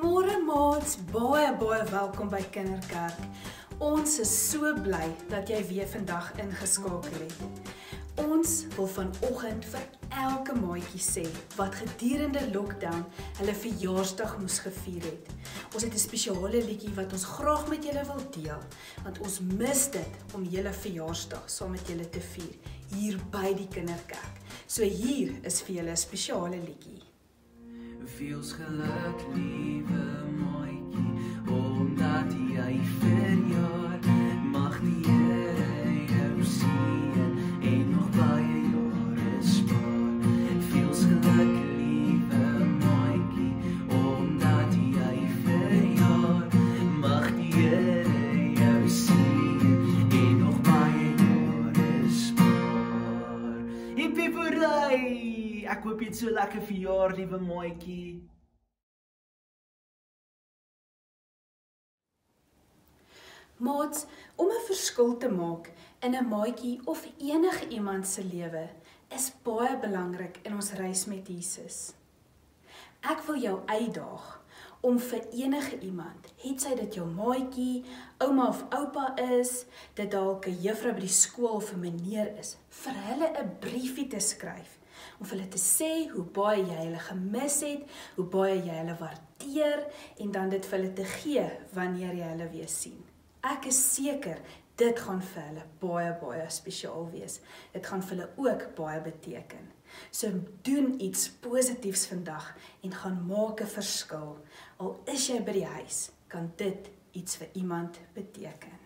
Môre maats, baie welkom by Kinderkerk. Ons is so bly dat jy weer vandag ingeskakel het. Ons wil vanoggend vir elke maatjie sê wat gedurende lockdown hulle verjaarsdag moes gevier het. Ons het 'n spesiale liedjie wat ons graag met julle wil deel, want ons mis dit om julle verjaarsdag saam met julle te vier hier by die Kinderkerk. So hier is vir julle 'n spesiale liedjie. Feels geluk, liewe maatjie, omdat jy verjaar. Mag die Here jou seën en nog baie jare spaar. Feels geluk, liewe maatjie, omdat jy verjaar. Mag die Here jou seën en nog baie jare spaar. Hippie hooray! Ek hoop jy het so lekker verjaar, liewe maatjie. Maats, om 'n verskil te maak in 'n maatjie of enige iemand se lewe is baie belangrik in ons reis met Jesus. Ek wil jou uitdaag om vir enige iemand, het sy dit jou maatjie, ouma of oupa is, dit dalk 'n juffrou by die skool of 'n meneer is, vir hulle 'n briefie te skryf, om vir hulle te sê hoe baie jy hulle gemis het, hoe baie jy hulle waardeer, en dan dit vir hulle te gee wanneer jy hulle weer sien. Ek is seker, dit gaan vir hulle baie spesiaal wees. Dit gaan vir hulle ook baie beteken. So doen iets positiefs vandag en gaan maak 'n verskil. Al is jy by die huis, kan dit iets vir iemand beteken.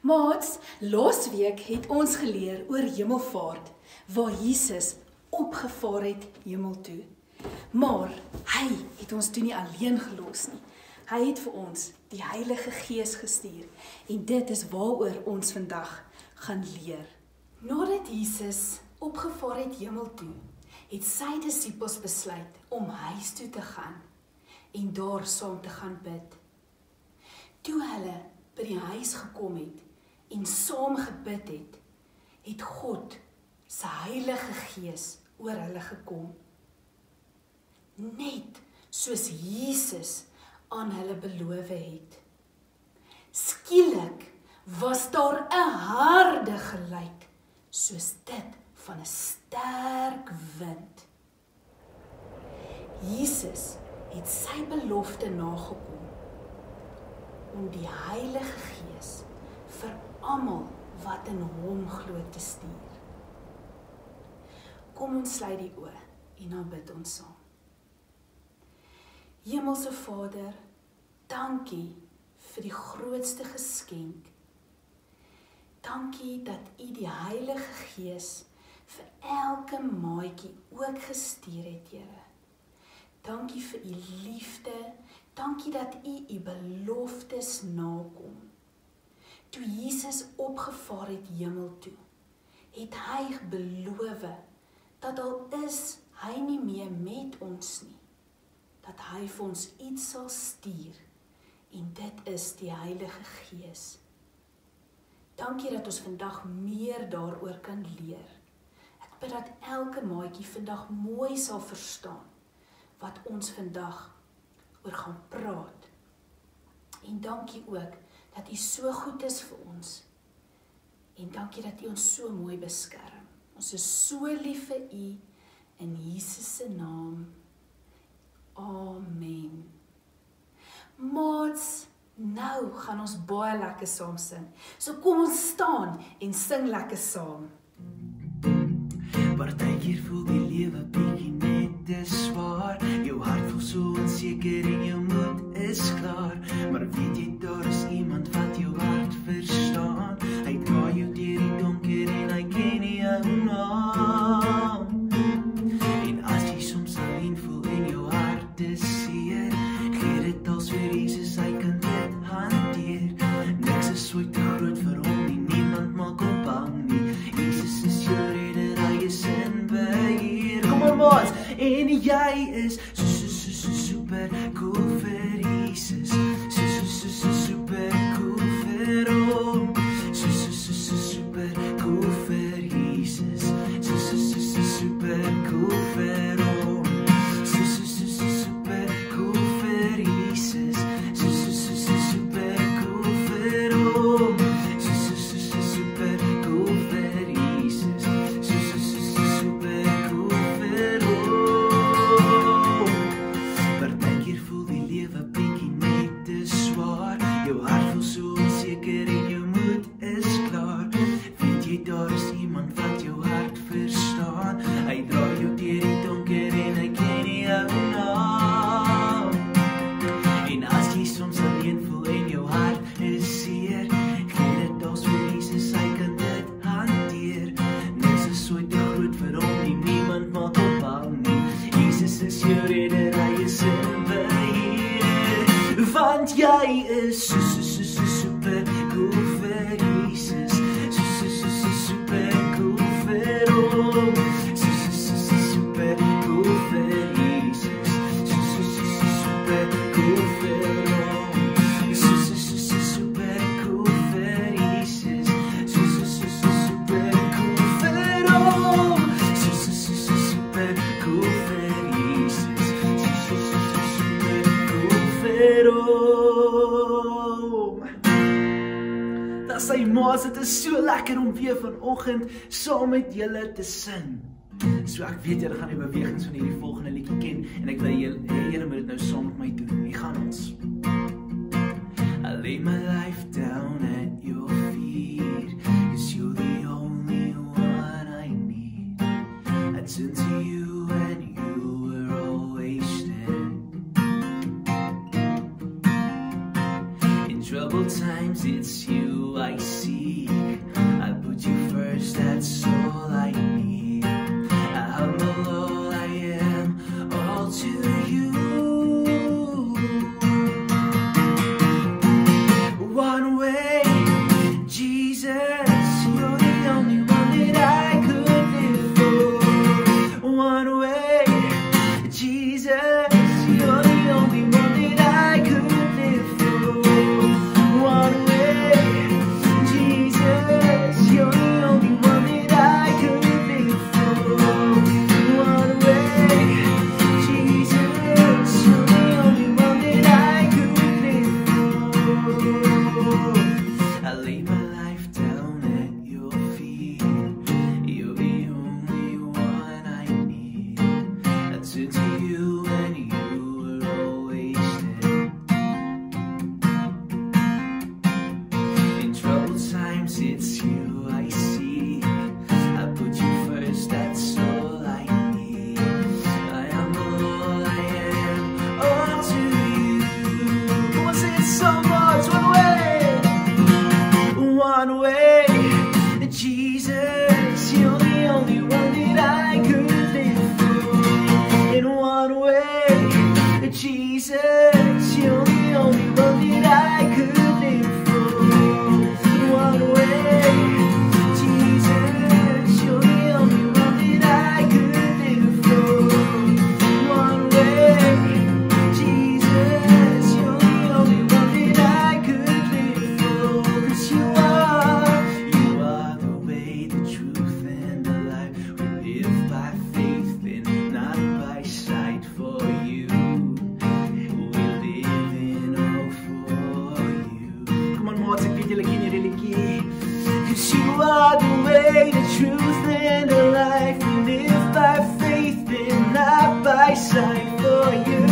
Maats, laasweek het ons geleer oor hemelvaart, waar Jesus opgevaar het hemel toe. Maar hy het ons toe nie alleen gelos nie. Hy het vir ons die Heilige Gees gestuur en dit is waaroor ons vandag gaan leer. Nadat Jesus opgevaar het hemel toe, het sy disippels besluit om huis toe te gaan en daar saam te gaan bid. Toe hulle by die huis gekom het en saam gebid het, het God se Heilige Gees oor hulle gekom. Net soos Jesus aan hulle beloof het. Skielik was daar 'n harde geluid, soos dit van 'n sterk wind. Jesus het sy belofte nagekom om die Heilige Gees vir almal wat in hom glo te stuur. Kom ons sluit die oë en dan bid ons saam. Hemelse Vader, dankie vir die grootste geskenk. Dankie dat U die Heilige Gees vir elke maatjie ook gestuur het, Here. Dankie vir U liefde, dankie dat U beloftes nakom. Toe Jesus opgevaar het hemel toe, het hy beloof dat al is hy nie meer met ons nie, dat hy vir ons iets sal stuur, en dit is die Heilige Gees. Dankie dat ons vandag meer daaroor kan leer. Ek bid dat elke maatjie vandag mooi sal verstaan wat ons vandag oor gaan praat. En dankie ook dat U so goed is vir ons. En dankie dat U ons so mooi beskerm. Ons is so lief vir U in Jesus se naam. Amen. Maats, nou gaan ons baie lekker saam sing. So kom ons staan en sing lekker saam. Partykeer voel die lewe bietjie net te swaar. Jou hart voel so onseker en jou moed is klaar. Maar weet jy, daar is iemand wat jou hart verstaan. Hy dra jou deur die donker en hy ken jou naam. En as jy soms alleen voel en jou hart is seer, gee dit als vir Jesus, hy kan dit hanteer. Niks is ooit te groot vir hom nie, niemand maak hom bang nie. Jesus is jou redder, hy is in beheer. Kom on maats, en jy is super cool vir Jesus. Super cool vir hom. Super cool vir Jesus. is super cool vir Jesus. Super cool vir hom. Super cool vir Jesus. Super cool vir hom. Super cool vir Jesus. Super cool vir hom. Super cool vir Jesus. Super cool vir hom. Dat sy maas, dit is so lekker om weer vanoggend saam met julle te sing. So ek weet julle gaan die bewegings van hierdie volgende liedjie ken en ek wil julle moet dit nou saam met my doen. Hier gaan ons. I lay my life down at your feet, 'cause you're the only one I need. I turn to you and you were always there. In troubled times it's you I seek. I put you first, that's all I need. I humble all I am, all to you. One way, Jesus, you're the only one that I could live for. One way, Jesus, you're the only one that I could live for. One way, Jesus, you're the only one that I could live for. One way, Jesus, you're the only one that I could live for. I lay my life down at your feet. You're the only one I need. I turn to you and you were always there. In troubled times it's you I seek. I put you first, that's all I need. I humble all I am, all to you. Come on, say it so much. One way, Jesus, you're the only one that I could live for. In one way, Jesus, you're the only one that I could live for. One way, Jesus, you're the only one that I could live for. One way, Jesus, you're the only one that I could live for. 'Cause you are the way, the truth, and the life. We live by faith and not by sight. For you, we live in all for you. Come on, Martin, ek weet julle ken hierdie liedjie. 'Cause you are the way, the truth, and the life. We live by faith and not by sight. For you,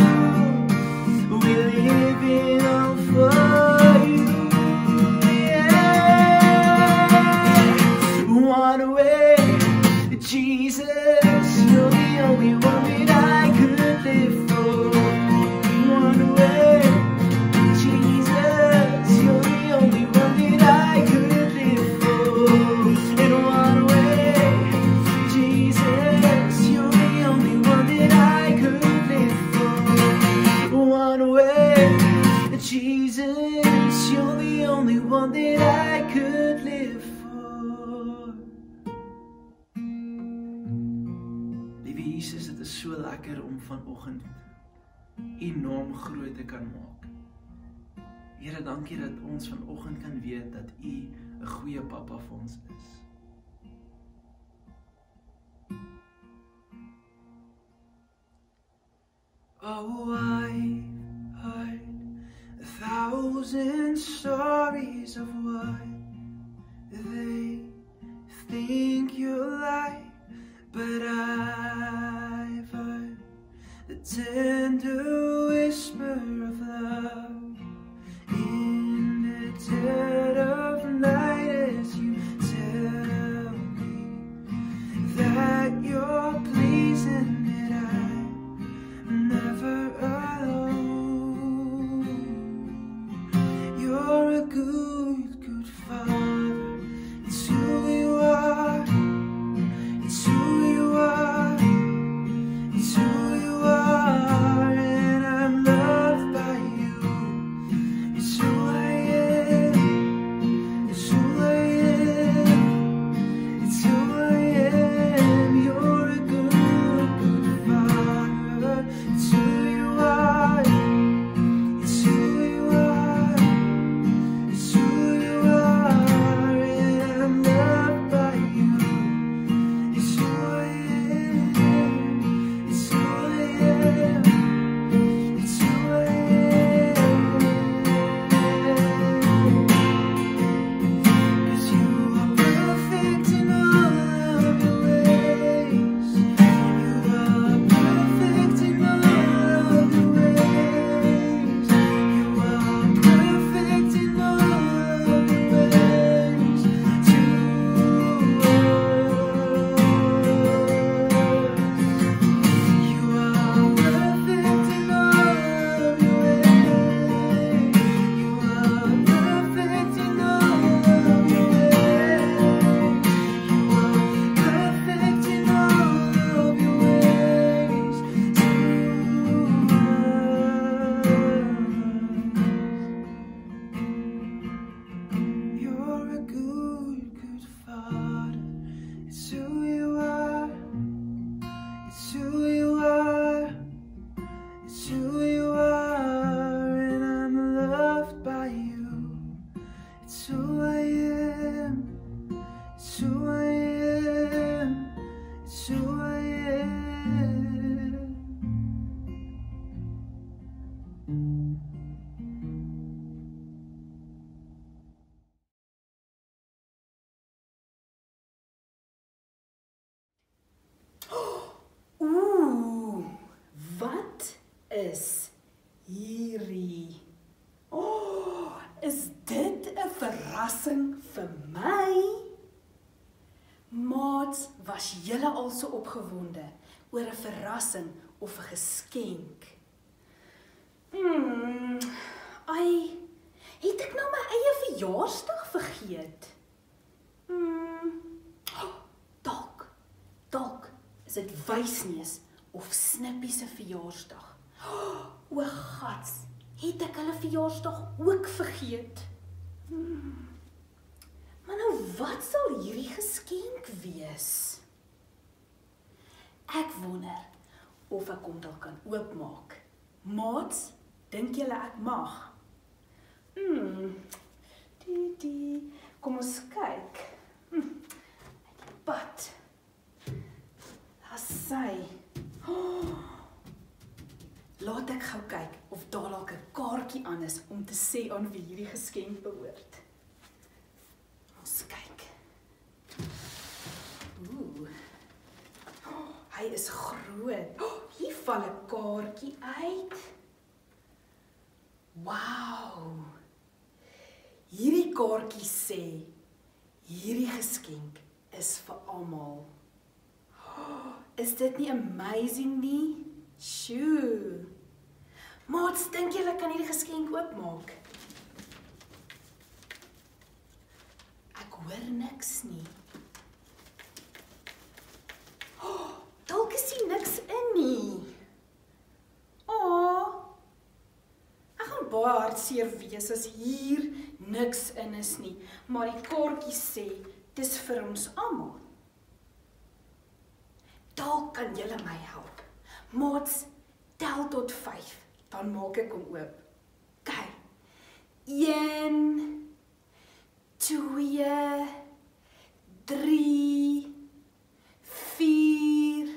we live in all for you. Yeah. One way, Jesus, you're the only one that I could live for. One way, Jesus, you're the only one that I could live for. In one way, Jesus, you're the only one that I could live for. One way, Jesus, you're the only one that I could live for. Liewe Jesus, dit is so lekker om vanoggend U naam groot te kan maak. Here, dankie dat ons vanoggend kan weet dat U 'n goeie pappa vir ons is. Oh, I've heard 1,000 stories of what they think you're like, but I've heard the tender whisper of love in the dead of night as you tell me that you're pleased and that I'm never alone. You're a good, good father, it's who you are. who I am. It's who I am. Oeh, wat is hierdie? Oh, is dit 'n verrassing vir my? Maats, was julle al so opgewonde oor 'n verrassing of 'n geskenk? Ai, het ek nou my eie verjaarsdag vergeet? Dalk is dit Wysneus of Snippie se verjaarsdag. O gats, het ek hulle verjaarsdag ook vergeet? Maar nou wat sal hierdie geskenk wees? Ek wonder of ek hom dalk kan oopmaak. Maats, dink julle ek mag? Kom ons kyk. Pad. Daar sy. Laat ek gou kyk of daar dalk 'n kaartjie aan is om te sê aan wie hierdie geskenk behoort. Ons kyk. Hy is groot. Hier val 'n kaartjie uit. Wow. Hierdie kaartjie sê hierdie geskenk is vir almal. Is dit nie amazing nie? Sjoe. Maats, dink julle kan hierdie geskenk oopmaak? Ek hoor niks nie. Dalk is hier niks in nie. Ek gaan baie hartseer wees as hier niks in is nie, maar die kaartjie sê dis vir ons almal. Dalk kan julle my help. Maats, tel tot 5, dan maak ek hom oop. Kyk. 1, 2, 3, 4,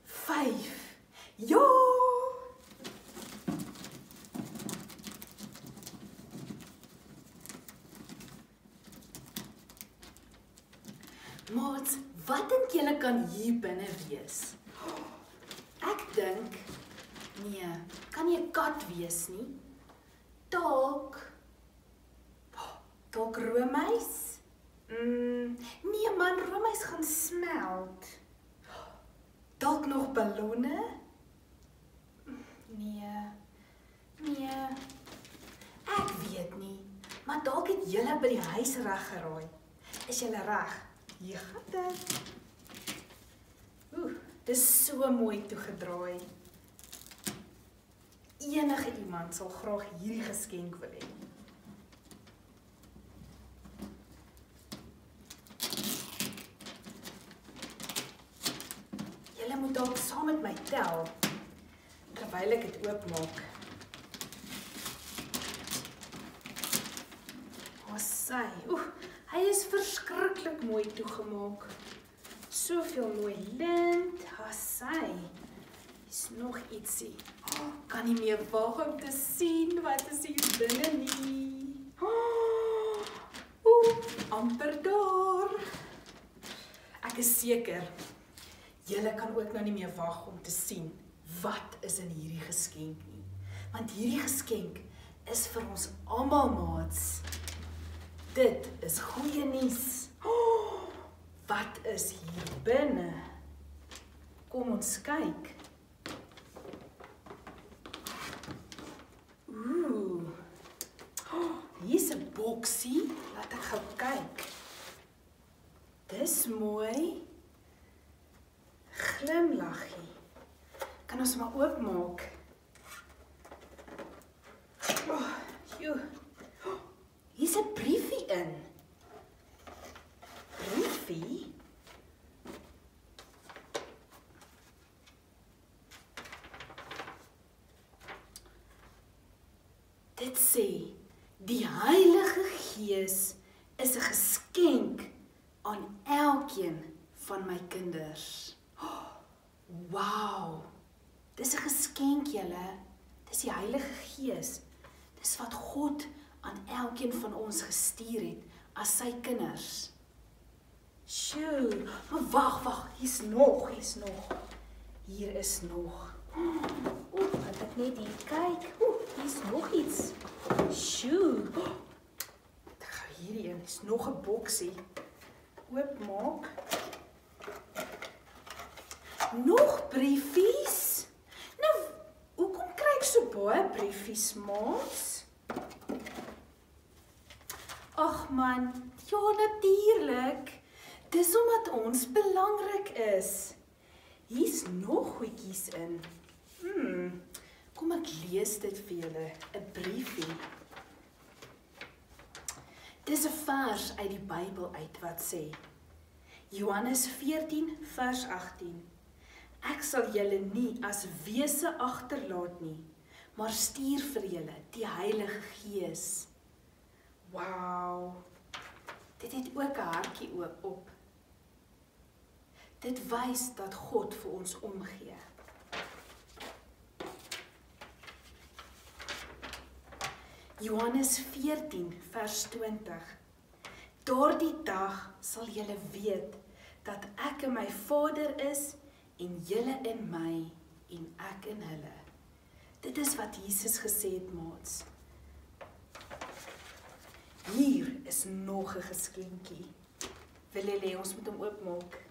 5. Ja! Maats, wat dink julle kan hier binne wees? Ek dink, nee, kan nie 'n kat wees nie. Dalk roomys? Nee man, roomys gaan smelt. Dalk nog ballonne? Nee. Ek weet nie, maar dalk het julle by die huis reg geraai. Is julle reg? Hier gaan dit. Dis so mooi toegedraai. Enige iemand sal graag hierdie geskenk wil hê. Julle moet dalk saam met my tel, terwyl ek dit oopmaak. Sy. Hy is verskriklik mooi toegemaak. Soveel mooi lint. Sy. Is nog ietsie. Kan nie meer wag om te sien wat is hier binne nie. Amper daar. Ek is seker, julle kan ook nou nie meer wag om te sien wat is in hierdie geskenk nie. Want hierdie geskenk is vir ons almal, maats. Dit is goeie nuus. Wat is hier binne? Kom ons kyk. Hier's 'n boksie. Laat ek gou kyk. Dis mooi. Glimlaggie. Kan ons maar oopmaak? Hier's 'n briefie in. Briefie? Dit sê, die Heilige Gees is 'n geskenk aan elkeen van my kinders. Wow, dis 'n geskenk julle, dis die Heilige Gees, dis wat God aan elkeen van ons gestuur het, as sy kinders. Sjoe, maar wag, hier's nog. Hier is nog. Laat ek net hier kyk. Hier's nog iets. Sjoe. Ek gaan hierdie een, is nog 'n boksie. Oopmaak. Nog briefies? Nou, hoekom kry ek so baie briefies, maats? Ag man, ja natuurlik. Dis omdat ons belangrik is. Hier's nog goedjies in. Kom ek lees dit vir julle, 'n briefie. Dis 'n vers uit die Bybel uit wat sê, Johannes 14 vers 18. Ek sal julle nie as wese agterlaat nie, maar stuur vir julle die Heilige Gees. Wow. Dit het ook 'n hartjie op. Dit wys dat God vir ons omgee. Johannes 14 vers 20. Daardie dag sal julle weet dat ek in my Vader is en julle in my en ek in hulle. Dit is wat Jesus gesê het, maats. Hier is nog 'n geskenkie. Wil julle ons moet hom oopmaak?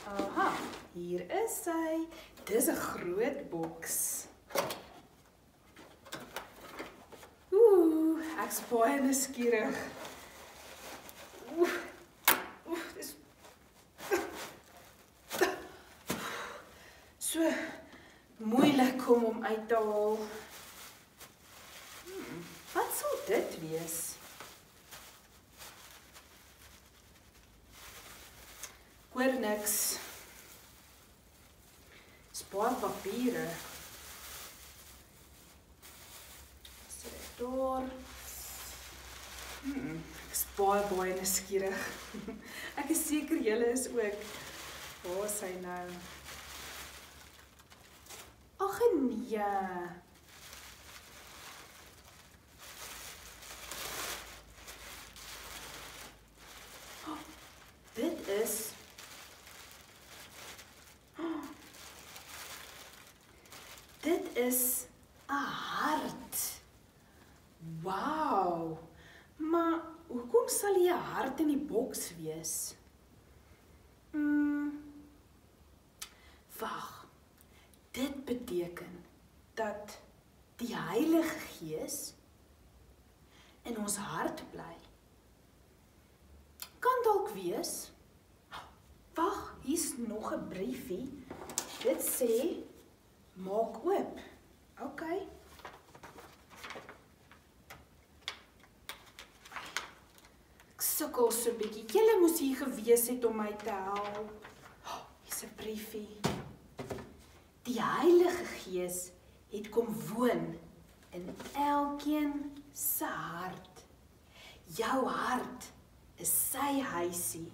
Aha, hier is hy. Dis 'n groot boks. Ek's baie nuuskierig. Dis so moeilik om hom uit te haal. Wat sal dit wees? Hoor niks. Spaar papiere. Sit ek daar. Ek is baie nuuskierig. Ek is seker julle is ook. Waar is hy nou? Ag nee. Dit is Dit is 'n hart. Wow. Maar hoekom sal hier 'n hart in die boks wees? Wag. Dit beteken dat die Heilige Gees in ons hart bly. Kan dalk wees. Wag, hier's nog 'n briefie. Dit sê maak oop. OK. Ek sukkel so 'n bietjie. Julle moes hier gewees het om my te help. Hier's 'n briefie. Die Heilige Gees het kom woon in elkeen se hart. Jou hart is sy huisie.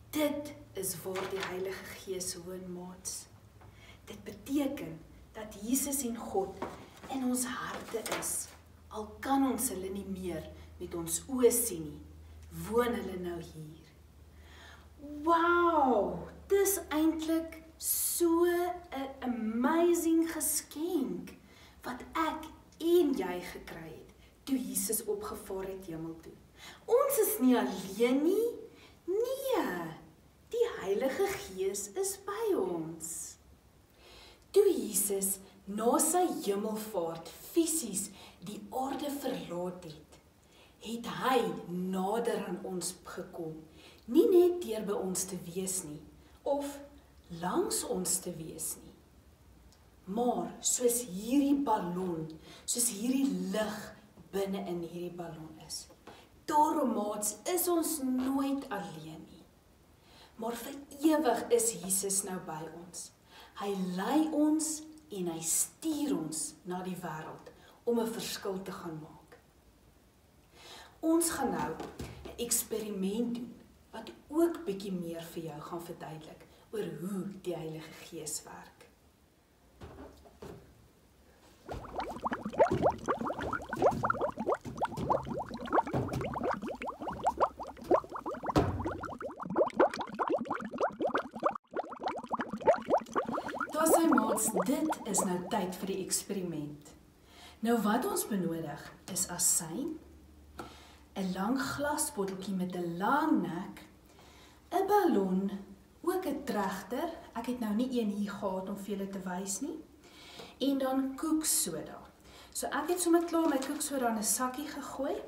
Dit is waar die Heilige Gees woon, maats. Dit beteken dat Jesus en God in ons harte is. Al kan ons hulle nie meer met ons oë sien nie, woon hulle nou hier. Wow, dis eintlik so 'n amazing geskenk wat ek en jy gekry het toe Jesus opgevaar het hemel toe. Ons is nie alleen nie. Nee, die Heilige Gees is by ons. Toe Jesus na sy hemelvaart fisies die aarde verlaat het, het hy nader aan ons gekom. Nie net deur by ons te wees nie, of langs ons te wees nie. Maar soos hierdie ballon, soos hierdie lig binne in hierdie ballon is. Daarom, maats, is ons nooit alleen nie. Maar vir ewig is Jesus nou by ons. Hy lei ons en hy stuur ons na die wêreld om 'n verskil te gaan maak. Ons gaan nou 'n eksperiment doen wat ook bietjie meer vir jou gaan verduidelik oor hoe die Heilige Gees werk. Daar sy maats, dit is nou tyd vir die eksperiment. Nou wat ons benodig is asyn, 'n lang glasbotteltjie met 'n lang nek, 'n ballon, ook 'n trechter, ek het nou nie een hier gehad om vir julle te wys nie, en dan koeksoda. So ek het sommer klaar my koeksoda in 'n sakkie gegooi,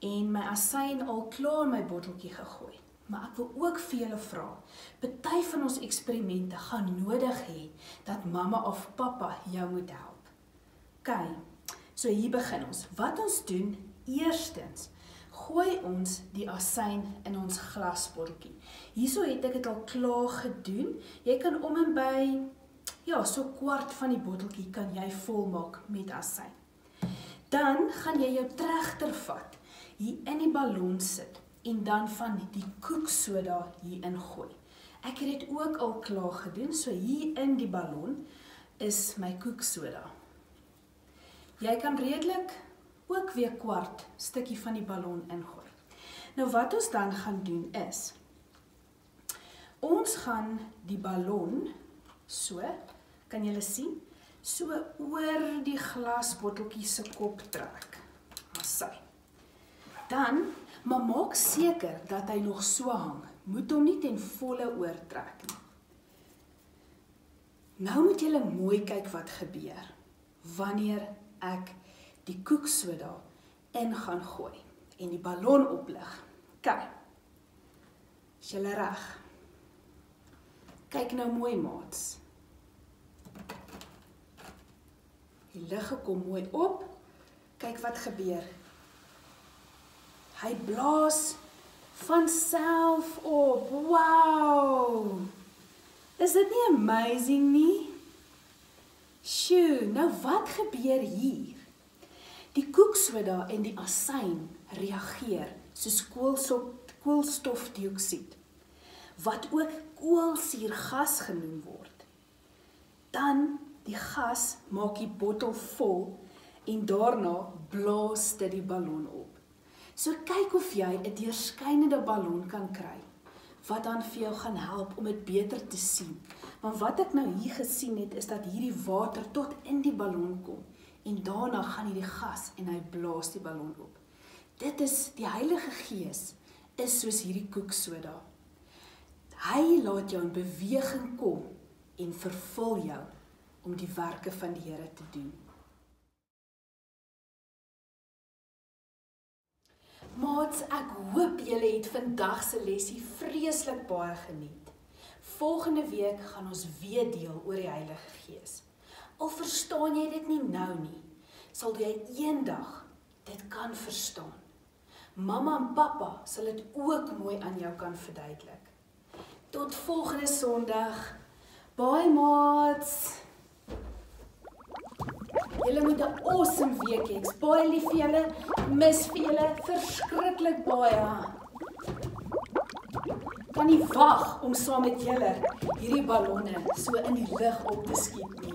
en my asyn al klaar in my botteltjie gegooi. Maar ek wil ook vir julle vra, party van ons eksperimente gaan nodig hê dat mamma of pappa jou moet help. OK, so hier begin ons. Wat ons doen, eerstens, gooi ons die asyn in ons glasbotteltjie. Hierso het ek dit al klaar gedoen. Jy kan om en by, ja, so 1/4 van die botteltjie kan jy volmaak met asyn. Dan gaan jy jou trechter vat, hier in die ballon sit, en dan van die koeksoda hier ingooi. Ek het dit ook al klaar gedoen, so hier in die ballon is my koeksoda. Jy kan redelik ook weer 1/4 stukkie van die ballon ingooi. Nou wat ons dan gaan doen is, ons gaan die ballon, so, kan julle sien, so oor die glasbotteltjie se kop trek. Asy. Dan, maar maak seker dat hy nog so hang. Moet hom nie ten volle oortrek nie. Nou moet julle mooi kyk wat gebeur, wanneer ek die koeksoda in gaan gooi, en die ballon oplig. Kyk, is julle reg? Kyk nou mooi, maats. Die ligge kom mooi op, kyk wat gebeur. Hy blaas van self op, wow! Is dit nie amazing nie? Sjoe, nou wat gebeur hier? Die koeksoda en die asyn reageer soos koolstofdioksied, wat ook koolsuurgas genoem word. Dan die gas maak die bottel vol en daarna blaas dit die ballon op. So kyk of jy 'n deurskynende ballon kan kry, wat dan vir jou gaan help om dit beter te sien. Want wat ek nou hier gesien het, is dat hierdie water tot in die ballon kom, en daarna gaan hierdie gas en hy blaas die ballon op. Dit is, die Heilige Gees, is soos hierdie koeksoda. Hy laat jou in beweging kom en vervul jou om die werke van die Here te doen. Maats, ek hoop julle het vandag se lesie vreeslik baie geniet. Volgende week gaan ons weer deel oor die Heilige Gees. Al verstaan jy dit nie nou nie, sal jy eendag dit kan verstaan. Mamma en pappa sal dit ook mooi aan jou kan verduidelik. Tot volgende Sondag. Bye, maats! Julle moet 'n awesome week hê. Ek's baie lief vir julle, mis vir julle, verskriklik baie. Kan nie wag om saam met julle hierdie ballonne so in die lug op te skiet nie.